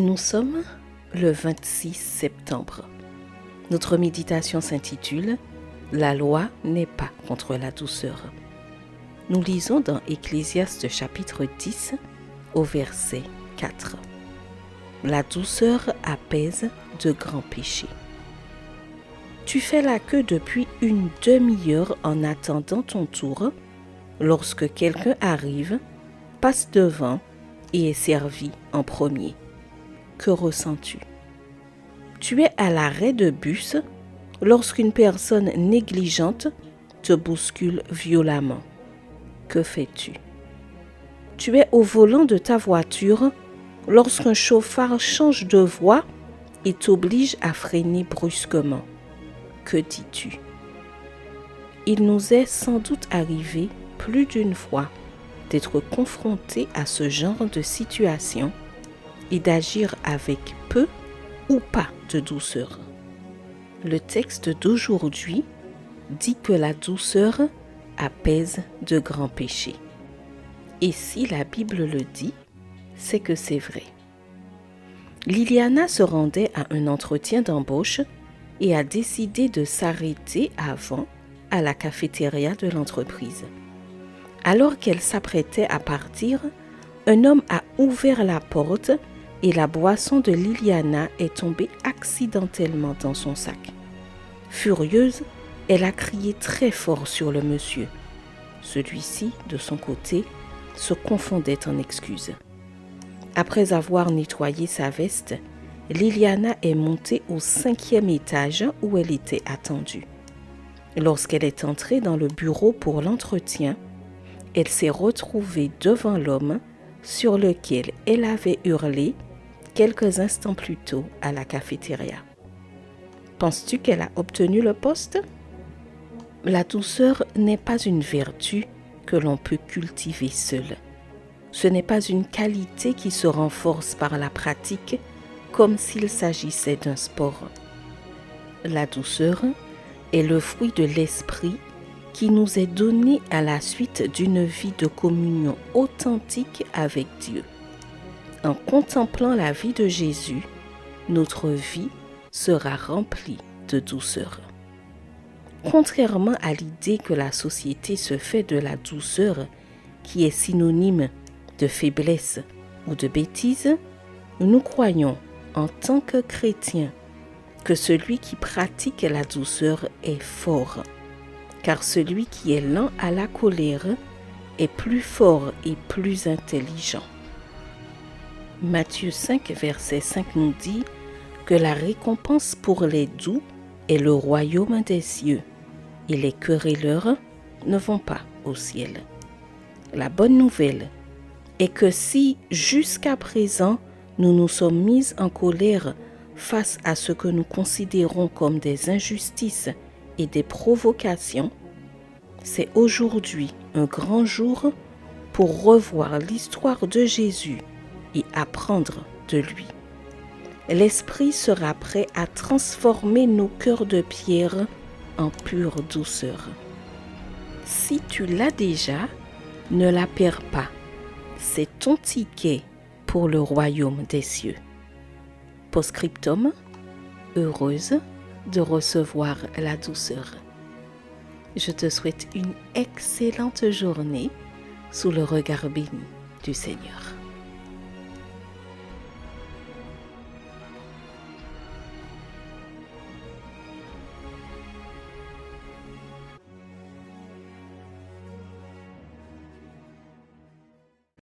Nous sommes le 26 septembre. Notre méditation s'intitule « La loi n'est pas contre la douceur ». Nous lisons dans Ecclésiaste chapitre 10 au verset 4. La douceur apaise de grands péchés. Tu fais la queue depuis une demi-heure en attendant ton tour lorsque quelqu'un arrive, passe devant et est servi en premier. Que ressens-tu? Tu es à l'arrêt de bus lorsqu'une personne négligente te bouscule violemment. Que fais-tu? Tu es au volant de ta voiture lorsqu'un chauffard change de voie et t'oblige à freiner brusquement. Que dis-tu? Il nous est sans doute arrivé plus d'une fois d'être confrontés à ce genre de situation et d'agir avec peu ou pas de douceur. Le texte d'aujourd'hui dit que la douceur apaise de grands péchés. Et si la Bible le dit, c'est que c'est vrai. Liliana se rendait à un entretien d'embauche et a décidé de s'arrêter avant à la cafétéria de l'entreprise. Alors qu'elle s'apprêtait à partir, un homme a ouvert la porte et la boisson de Liliana est tombée accidentellement dans son sac. Furieuse, elle a crié très fort sur le monsieur. Celui-ci, de son côté, se confondait en excuses. Après avoir nettoyé sa veste, Liliana est montée au 5e étage où elle était attendue. Lorsqu'elle est entrée dans le bureau pour l'entretien, elle s'est retrouvée devant l'homme sur lequel elle avait hurlé quelques instants plus tôt à la cafétéria. Penses-tu qu'elle a obtenu le poste? La douceur n'est pas une vertu que l'on peut cultiver seule. Ce n'est pas une qualité qui se renforce par la pratique comme s'il s'agissait d'un sport. La douceur est le fruit de l'esprit qui nous est donné à la suite d'une vie de communion authentique avec Dieu. En contemplant la vie de Jésus, notre vie sera remplie de douceur. Contrairement à l'idée que la société se fait de la douceur, qui est synonyme de faiblesse ou de bêtise, nous croyons, en tant que chrétiens, que celui qui pratique la douceur est fort, car celui qui est lent à la colère est plus fort et plus intelligent. Matthieu 5, verset 5 nous dit que la récompense pour les doux est le royaume des cieux, et les querelleurs ne vont pas au ciel. La bonne nouvelle est que si, jusqu'à présent, nous nous sommes mis en colère face à ce que nous considérons comme des injustices et des provocations, c'est aujourd'hui un grand jour pour revoir l'histoire de Jésus et apprendre de lui. L'Esprit sera prêt à transformer nos cœurs de pierre en pure douceur. Si tu l'as déjà, ne la perds pas. C'est ton ticket pour le royaume des cieux. Post-scriptum, heureuse de recevoir la douceur. Je te souhaite une excellente journée sous le regard béni du Seigneur.